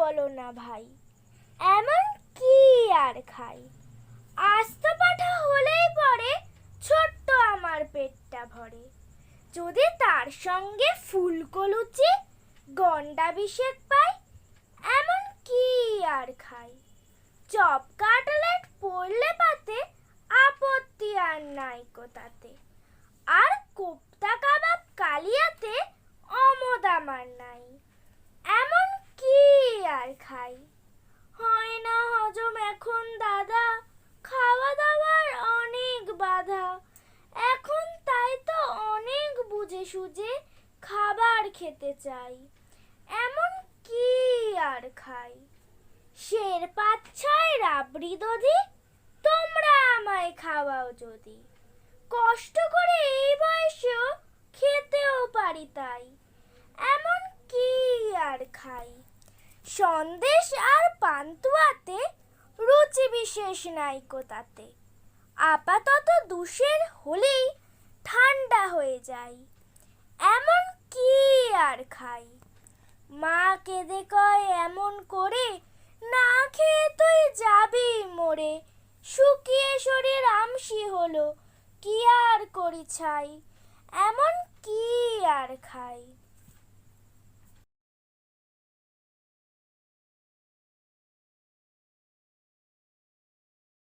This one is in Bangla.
বলো না ভাই, এমন কি আর খাই? আস্ত পাঠা হলেই পরে ছোট্ট আমার পেটটা ভরে। যদি তার সঙ্গে ফুলকো লুচি গন্ডা বিশেক পাই, এমন কি আর খাই? চপ কাটলেট পড়লে পাতে আপত্তি আর নাইকো তাতে। আর কোপ্তা কাবাব কালিয়াতে অমত আমার নাই, এমন কি আর খাই? হয় না হজম এখন দাদা, খাওয়া দাওয়ার অনেক বাধা। এখন তাই তো অনেক বুঝে সুঝে খাবার খেতে চাই, এমন কি আর খাই? শের পাঁচ ছয় রাবড়ি দধি তোমরা আমায় খাওয়াও যদি। কষ্ট করে এই বয়সেও খেতেও পারি তাই, এমন কি আর খাই? সন্দেশ আর পান্তুয়াতে রুচি বিশেষ নাইকো তাতে। আপাতত দুশের হলেই ঠান্ডা হয়ে যায়, এমন কি আর খাই? মা কেঁদে কয় এমন করে, না খেয়ে তুই যাবি মরে। শুকিয়ে শরীর আমসি হলো, কি আর করি ছাই? এমন কি আর খাই?